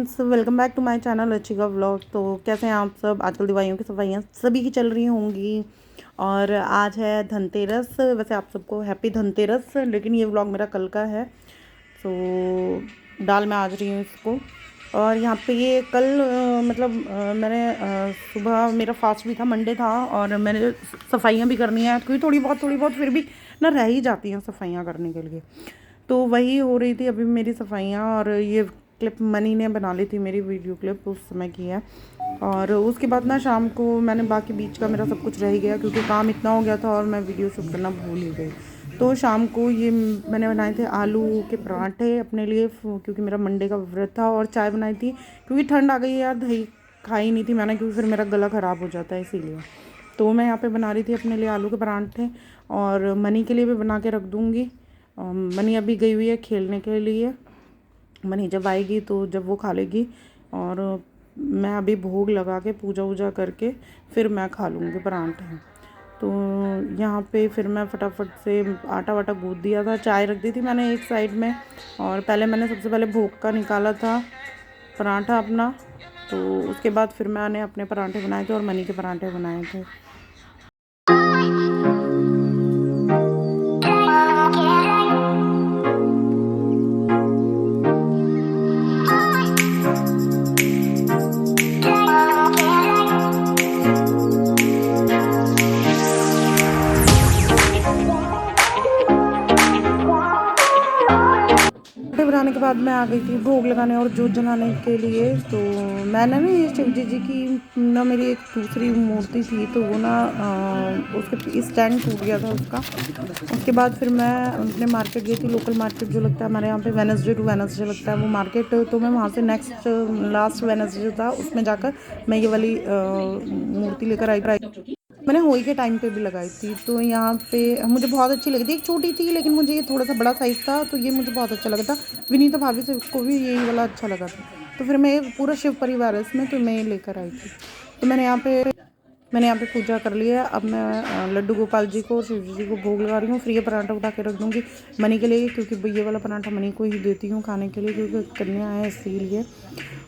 Friends, welcome back to my channel Rachika vlog. तो कैसे हैं आप सब? आजकल दिवालियों की सफाइयाँ सभी की चल रही होंगी और आज है धनतेरस। वैसे आप सबको हैप्पी धनतेरस, लेकिन ये व्लॉग मेरा कल का है। दाल मैं आज रही हूँ इसको। और यहाँ पे ये कल मैंने सुबह मेरा फास्ट भी था, मंडे था, और मैंने सफाइयाँ भी करनी है क्योंकि थोड़ी बहुत फिर भी ना रह ही जाती हैं सफाइयाँ करने के लिए। तो वही हो रही थी अभी मेरी सफाइयाँ। और ये क्लिप मनी ने बना ली थी, मेरी वीडियो क्लिप उस समय की है। और उसके बाद ना शाम को मैंने बाकी बीच का मेरा सब कुछ रह गया क्योंकि काम इतना हो गया था और मैं वीडियो शूट करना भूल ही गई। तो शाम को ये मैंने बनाए थे आलू के पराठे अपने लिए क्योंकि मेरा मंडे का व्रत था, और चाय बनाई थी क्योंकि ठंड आ गई है यार, दही खाई नहीं थी मैंने क्योंकि फिर मेरा गला ख़राब हो जाता है इसीलिए। तो मैं यहाँ पे बना रही थी अपने लिए आलू के पराठे, और मनी के लिए भी बना के रख दूँगी। मनी अभी गई हुई है खेलने के लिए। मनी जब आएगी तो जब वो खा लेगी, और मैं अभी भोग लगा के पूजा वूजा करके फिर मैं खा लूँगी पराठे। तो यहाँ पे फिर मैं फटाफट से आटा वाटा गूँथ दिया था, चाय रख दी थी मैंने एक साइड में। और पहले मैंने सबसे पहले भोग का निकाला था पराठा अपना। तो उसके बाद फिर मैंने अपने पराठे बनाए थे और मनी के पराठे बनाए थे। बनाने के बाद मैं आ गई थी भोग लगाने और जोत जलाने के लिए। तो मैंने ना ये शिव जी की ना मेरी एक दूसरी मूर्ति थी, तो वो ना उसके स्टैंड टूट गया था उसका। उसके बाद फिर मैं अपने मार्केट गई थी, लोकल मार्केट जो लगता है हमारे यहाँ पे वेडनेसडे टू वेडनेसडे लगता है वो मार्केट। तो मैं वहाँ से नेक्स्ट लास्ट वेडनेसडे था उसमें जाकर मैं ये वाली मूर्ति लेकर आई। मैंने होली के टाइम पे भी लगाई थी। तो यहाँ पे मुझे बहुत अच्छी लगी थी, एक छोटी थी लेकिन मुझे ये थोड़ा सा बड़ा साइज़ था तो ये मुझे बहुत अच्छा लगा था। विनीता भाभी से उसको भी यही वाला अच्छा लगा था, तो फिर मैं पूरा शिव परिवार है इसमें, तो मैं ये लेकर आई थी। तो मैंने यहाँ पे पूजा कर लिया। अब मैं लड्डू गोपाल जी को और शिव जी को भोग लगा रही हूँ। फिर ये पराठा उठा के रख दूँगी मनी के लिए, क्योंकि ये वाला पराठा मनी को ही देती हूँ खाने के लिए क्योंकि कन्या है इसीलिए।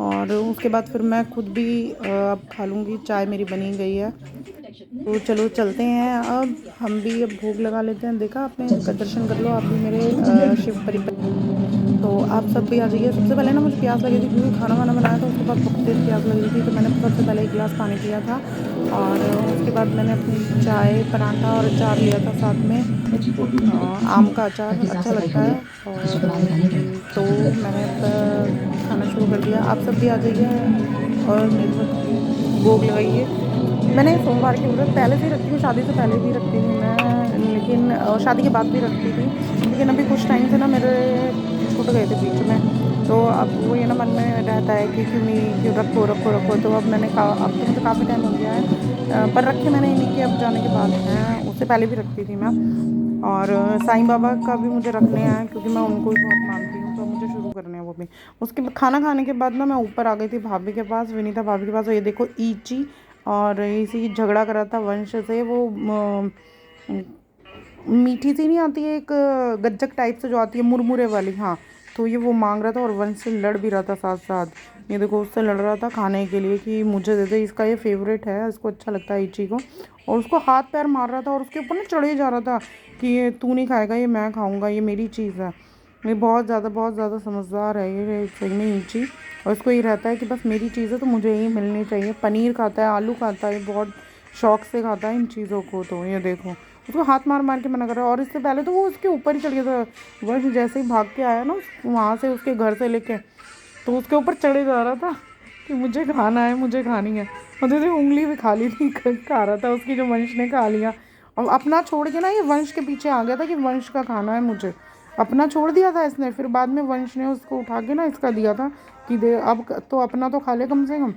और उसके बाद फिर मैं खुद भी अब खा लूँगी, चाय मेरी बनी गई है। तो चलो चलते हैं, अब हम भी अब भोग लगा लेते हैं। देखा आपने, दर्शन कर लो आप भी मेरे शिव परिवार। तो आप सब भी आ जाइए। सबसे पहले ना मुझे प्यास लगी थी क्योंकि खाना वाना बनाया था, उसके बाद बहुत तेज़ प्यास लगी थी, तो मैंने सबसे पहले एक गिलास पानी पिया था। और उसके बाद मैंने अपनी चाय पराठा और अचार लिया था साथ में। आम का अचार अच्छा लगता है। और तो मैंने खाना शुरू कर दिया। आप सब भी आ जाइए और मेरे साथ भोग लगाइए। मैंने सोमवार की व्रत पहले से ही रखती हूँ, शादी से पहले भी रखती थी मैं, लेकिन शादी के बाद भी रखती थी, लेकिन अभी कुछ टाइम से ना मेरे छूट गए थे बीच में। तो अब वो ये ना मन में रहता है कि क्यों नहीं, क्यों रखो रखो रखो। तो अब मैंने कहा अब तो मुझे काफ़ी टाइम हो गया है, पर रखे मैंने इन्हीं के अब जाने के बाद हैं, उससे पहले भी रखती थी मैं। और साईं बाबा का भी मुझे रखने हैं क्योंकि मैं उनको ही बहुत मानती हूँ, तो मुझे शुरू करने हैं वो भी। उसके बाद खाना खाने के बाद ना मैं ऊपर आ गई थी भाभी के पास, विनीता भाभी के पास। और ये देखो ईची, और इसी झगड़ा करा था वंश से। वो मीठी सी नहीं आती है एक गज्जक टाइप से जो आती है मुरमुरे वाली, हाँ, तो ये वो मांग रहा था और वंश से लड़ भी रहा था साथ साथ। ये देखो उससे लड़ रहा था खाने के लिए कि मुझे दे दे, इसका ये फेवरेट है, इसको अच्छा लगता है इची को। और उसको हाथ पैर मार रहा था और उसके ऊपर ना चढ़े जा रहा था कि ये तू नहीं खाएगा, ये मैं खाऊंगा, ये मेरी चीज़ है। ये बहुत ज़्यादा समझदार है ये सही में ईची। और उसको ये रहता है कि बस मेरी चीज़ है तो मुझे ही मिलनी चाहिए। पनीर खाता है, आलू खाता है, बहुत शौक से खाता है इन चीज़ों को। तो ये देखो उसको हाथ मार मार के मना कर रहा है। और इससे पहले तो वो उसके ऊपर ही चढ़ गया था। वह जैसे ही भाग के आया ना वहाँ से उसके घर से लेके, तो उसके ऊपर चढ़े जा रहा था कि मुझे खाना है, मुझे खानी है। और जैसे उंगली भी खा ली थी, खा रहा था उसकी, जो वंश ने खा लिया। और अपना छोड़ के ना ये वंश के पीछे आ गया था कि वंश का खाना है मुझे। अपना छोड़ दिया था इसने, फिर बाद में वंश ने उसको उठा के ना इसका दिया था कि दे अब तो अपना तो खा ले कम से कम।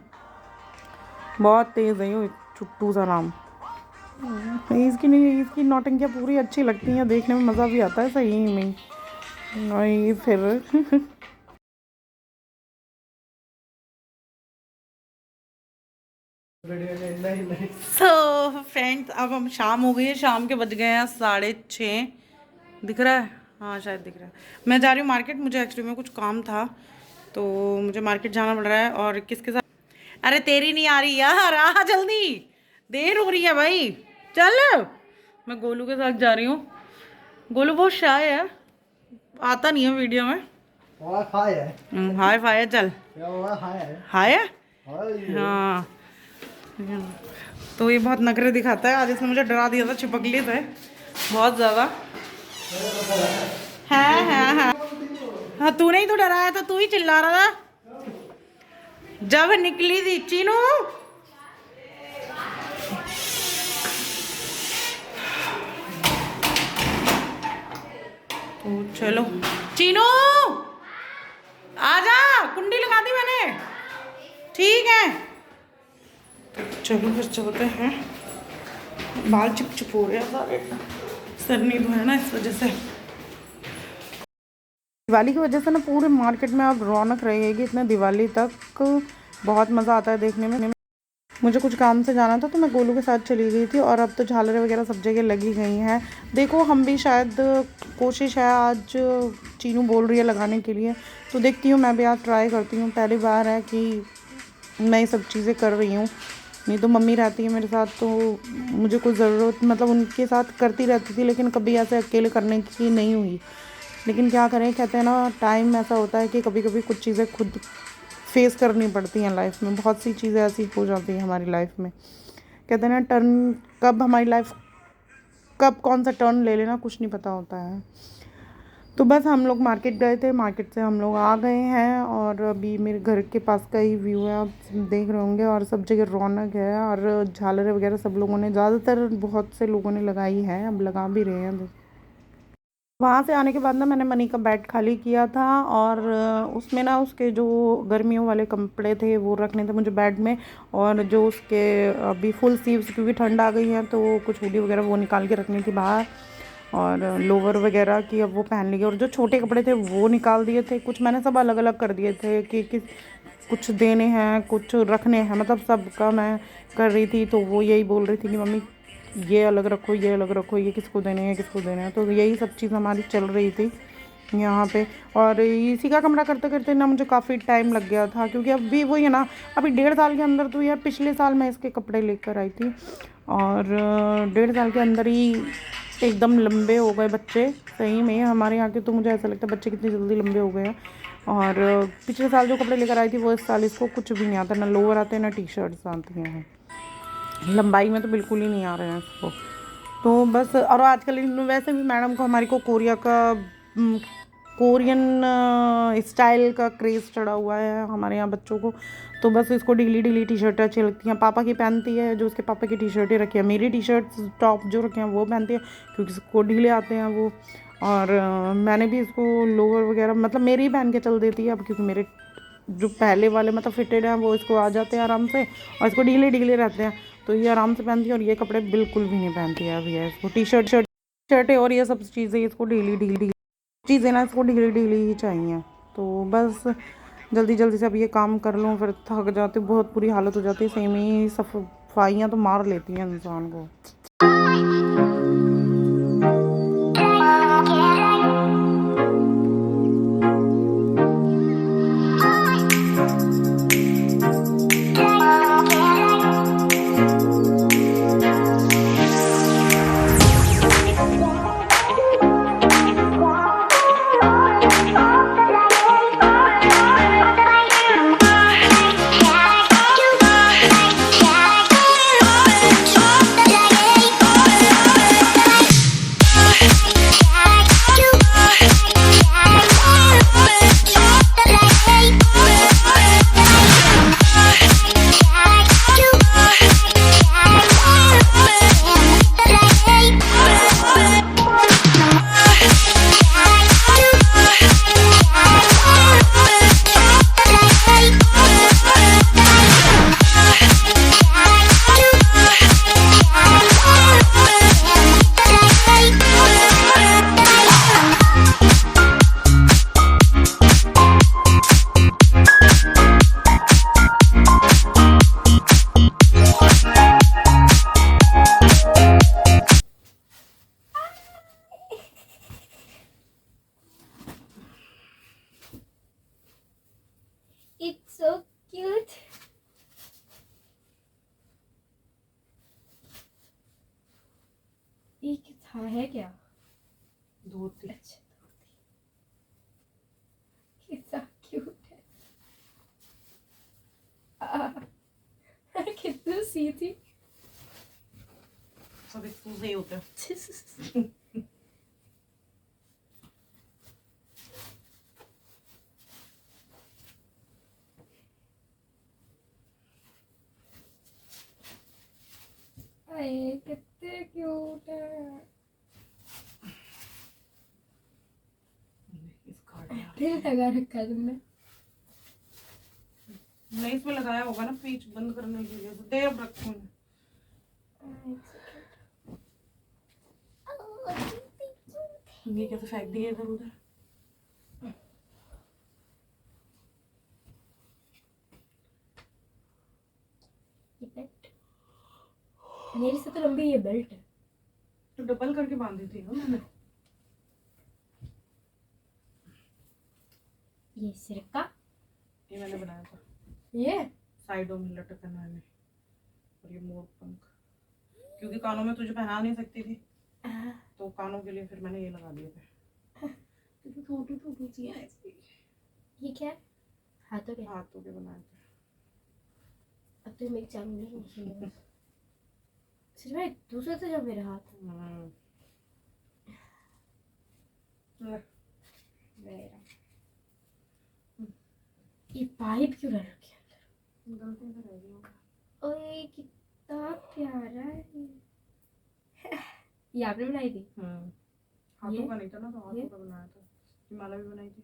बहुत तेज़ है ये छुट्टू सा नाम। इसकी नहीं, इसकी नौटंकियाँ पूरी अच्छी लगती हैं, देखने में मज़ा भी आता है सही में। नहीं फिर सो फ्रेंड्स, अब हम शाम हो गई है, शाम के बज गए हैं 6:30। दिख रहा है? हाँ शायद दिख रहा है। मैं जा रही हूँ मार्केट, मुझे एक्चुअली में कुछ काम था, तो मुझे मार्केट जाना पड़ रहा है। और किसके साथ? अरे तेरी नहीं आ रही यार, आ जल्दी, देर हो रही है भाई, चल। मैं गोलू के साथ जा रही हूँ। गोलू बहुत शाय है, आता नहीं है वीडियो में। हाय फाय चल, हाय हाँ। तो ये बहुत नखरे दिखाता है। आज इसने मुझे डरा दिया था, चिपक लिए थे बहुत ज़्यादा। है हाँ, तूने ही तो डराया था, तू ही चिल्ला रहा था जब निकली थी चीनू। तो चलो चीनू आजा, कुंडी लगा दी मैंने, ठीक है। तो चलो फिर चलते हैं। बाल चिप चिप हो गया सारे, सर नहीं धोया ना इस वजह से। दिवाली की वजह से ना पूरे मार्केट में अब रौनक रहेगी इतने दिवाली तक। बहुत मज़ा आता है देखने में। मुझे कुछ काम से जाना था तो मैं गोलू के साथ चली गई थी। और अब तो झालरें वगैरह सब जगह लगी गई हैं। देखो हम भी शायद, कोशिश है आज, चीनू बोल रही है लगाने के लिए तो देखती हूँ, मैं भी आज ट्राई करती हूँ। पहली बार है कि मैं ये सब चीज़ें कर रही हूँ, नहीं तो मम्मी रहती है मेरे साथ तो मुझे कोई ज़रूरत, मतलब उनके साथ करती रहती थी, लेकिन कभी ऐसे अकेले करने की नहीं हुई। लेकिन क्या करें, कहते हैं ना टाइम ऐसा होता है कि कभी कभी कुछ चीज़ें खुद फेस करनी पड़ती हैं लाइफ में। बहुत सी चीज़ें ऐसी हो जाती हैं हमारी लाइफ में। कहते हैं ना टर्न, कब हमारी लाइफ कब कौन सा टर्न ले लेना कुछ नहीं पता होता है। तो बस हम लोग मार्केट गए थे, मार्केट से हम लोग आ गए हैं। और अभी मेरे घर के पास का ही व्यू है, आप देख रहे होंगे। और सब जगह रौनक है और झालरें वगैरह सब लोगों ने, ज़्यादातर बहुत से लोगों ने लगाई है, अब लगा भी रहे हैं। वहाँ से आने के बाद ना मैंने मनी का बेड खाली किया था और उसमें ना उसके जो गर्मियों वाले कपड़े थे वो रखने थे मुझे बेड में। और जो उसके अभी फुल स्लीव्स, क्योंकि ठंड आ गई है तो कुछ हुडी वगैरह वो निकाल के रखनी थी बाहर। और लोवर वगैरह की अब वो पहन ली। और जो छोटे कपड़े थे वो निकाल दिए थे, कुछ मैंने सब अलग अलग कर दिए थे कि कुछ देने हैं कुछ रखने हैं, मतलब सबका मैं कर रही थी। तो वो यही बोल रही थी कि मम्मी ये अलग रखो, ये अलग रखो, ये किसको देने हैं किसको देने हैं। तो यही सब चीज़ हमारी चल रही थी यहाँ पे। और इसी का कमरा करते करते ना मुझे काफ़ी टाइम लग गया था, क्योंकि अभी वही है ना, अभी 1.5 साल के अंदर तो यार, पिछले साल मैं इसके कपड़े लेकर आई थी और 1.5 साल के अंदर ही एकदम लंबे हो गए बच्चे। सही में हमारे यहाँ के तो मुझे ऐसा लगता है बच्चे कितनी जल्दी लंबे हो गए हैं। और पिछले साल जो कपड़े लेकर आई थी वो इस साल इसको कुछ भी नहीं आता, ना लोअर आते हैं ना टी शर्ट्स आती हैं, लंबाई में तो बिल्कुल ही नहीं आ रहे हैं इसको। तो बस, और आजकल वैसे भी मैडम को, हमारी को कोरियन स्टाइल का क्रेज़ चढ़ा हुआ है हमारे यहाँ बच्चों को। तो बस इसको ढीली ढीली टी शर्टें अच्छी लगती हैं। पापा की पहनती है, जो उसके पापा की टी शर्टें रखी है। मेरी टी शर्ट्स टॉप जो रखे हैं वो पहनती है, क्योंकि इसको ढीले आते हैं वो। और मैंने भी इसको लोअर वगैरह मतलब मेरी ही पहन के चल देती है अब, क्योंकि मेरे जो पहले वाले मतलब फिटेड हैं वो इसको आ जाते हैं आराम से, और इसको ढीले ढीले रहते हैं तो ये आराम से पहनती है। और ये कपड़े बिल्कुल भी नहीं पहनती है अभी है इसको, टी शर्टें और ये सब चीज़ें इसको ढीली चीज़ें ना इसको ढीली ही चाहिए। तो बस जल्दी जल्दी से अब ये काम कर लूँ, फिर थक जाती, बहुत बुरी हालत हो जाती है। सेम ही सफाइयाँ तो मार लेती हैं इंसान को। सी थी। सब एक्सपोज नहीं होता। अरे कितने क्यूट है। दिल लगा रखा है तुमने। नहीं इसमें लगाया होगा ना पेच बंद करने के लिए, दे अब रखूं। ये कैसे फेंक दिए इधर उधर। मेरी से तो लंबी ये बेल्ट है। तो डबल करके बांधी थी ना मैंने। ये सिरका ये मैंने बनाया था। ये साइडों में लटकन वाले और ये मोर पंख, क्योंकि कानों में तुझे पहना नहीं सकती थी तो कानों के लिए फिर मैंने ये लगा दिए थे। क्योंकि छोटी छोटी सी है। ये क्या है? हाथों के बनाए थे। अब तो मेरी चाबी नहीं सिर्फ भाई दूसरे से जब मेरा हाथ मेरा ये पाइप क्यों रख रखे अंदर? गलती से रह गया। ओए कितना प्यारा है ये आपने बनाई थी? हाथों का नहीं था ना, तो हाथों का बनाया था। ये माला भी बनाई थी।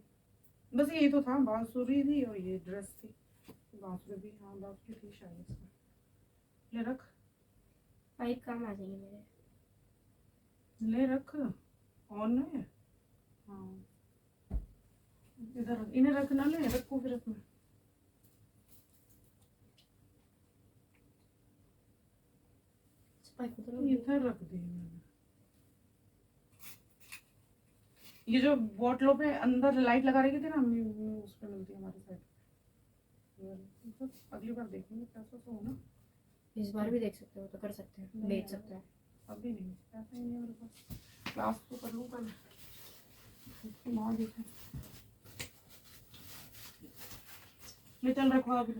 बस यही तो था, बांसुरी थी और ये ड्रेस थी। बांसुरी भी, हाँ बांसुरी थी शायद इसमें। ले रख, पाइप काम आ जाएंगे मेरे। ले रख, ऑन है। हाँ इधर इन्हें रखना, ले रखो फिर इसमें। इधर रख दी मैंने। ये जो बोतलों पे अंदर लाइट लगा रही थी ना मम्मी, उस पे मिलती है हमारी साइड। अगली बार देखेंगे पैसा तो होना। इस बार भी देख सकते हो, तो कर सकते हैं, बेच सकते हैं। अभी नहीं, पैसा ही नहीं है मेरे पास। क्लास तो कर लूँ कल, वहाँ देखें। ले चल रखवा अभी।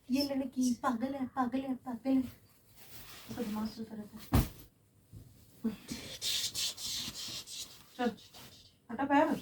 ये लड़की पागल है, पागल है, पागल है। दिमाग चलता रहता है। चल हटा पैर।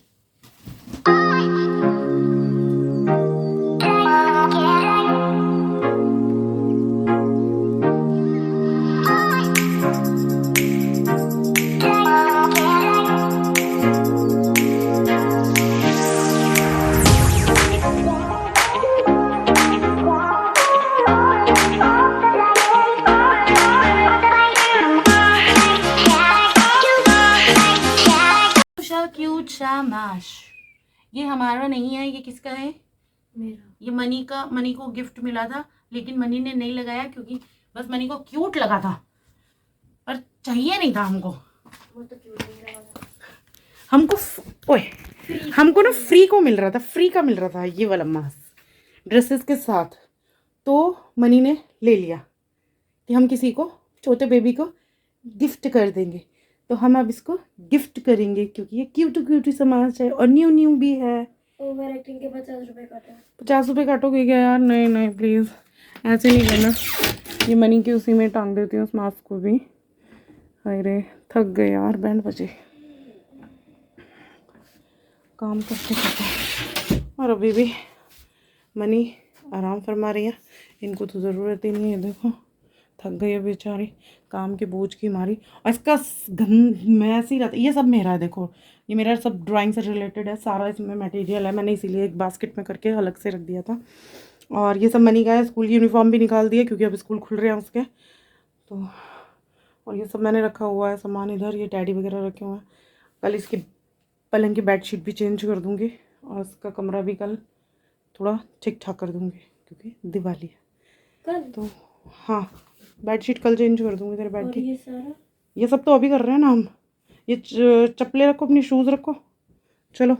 क्यूट शामाश। ये हमारा नहीं है, ये किसका है? मेरा। ये मनी को गिफ्ट मिला था, लेकिन मनी ने नहीं लगाया क्योंकि बस मनी को क्यूट लगा था, पर चाहिए नहीं था हमको। वो तो क्यूट नहीं लगा। हमको ना फ्री को मिल रहा था, फ्री का मिल रहा था ये वाला मास्क ड्रेसेस के साथ। तो मनी ने ले लिया कि हम किसी को, छोटे बेबी को गिफ्ट कर देंगे। तो हम अब इसको गिफ्ट करेंगे क्योंकि ये क्यूट समाज है और न्यू भी है। ओवर एक्टिंग के 50 रुपए काटा। 50 रुपये काटोगे क्या यार? नहीं प्लीज़ ऐसे नहीं करना। ये मनी की उसी में टांग देती हूँ उस मास्क को भी। अरे थक गए यार, बैंड बजे काम करते करते। और अभी भी मनी आराम फरमा रही है, इनको तो ज़रूरत ही नहीं है। देखो थक गई है बेचारी काम के बोझ की मारी। और इसका गंद मैस ही रहता है। ये सब मेरा है, देखो ये मेरा सब ड्राइंग से रिलेटेड है, सारा इसमें मटेरियल है। मैंने इसीलिए एक बास्केट में करके अलग से रख दिया था। और ये सब मनी का है। स्कूल की यूनिफॉर्म भी निकाल दी है क्योंकि अब स्कूल खुल रहे हैं उसके। तो और ये सब मैंने रखा हुआ है सामान इधर। ये टैडी वगैरह रखे हुए हैं। कल इसकी पलंग की बेडशीट भी चेंज कर दूँगी और इसका कमरा भी कल थोड़ा ठीक ठाक कर दूँगी क्योंकि दिवाली है कल। तो हाँ बेडशीट कल चेंज कर दूँगी तेरे बेड की। ये सारा ये सब तो अभी कर रहे हैं ना हम। ये चप्पलें रखो, अपनी शूज़ रखो, चलो।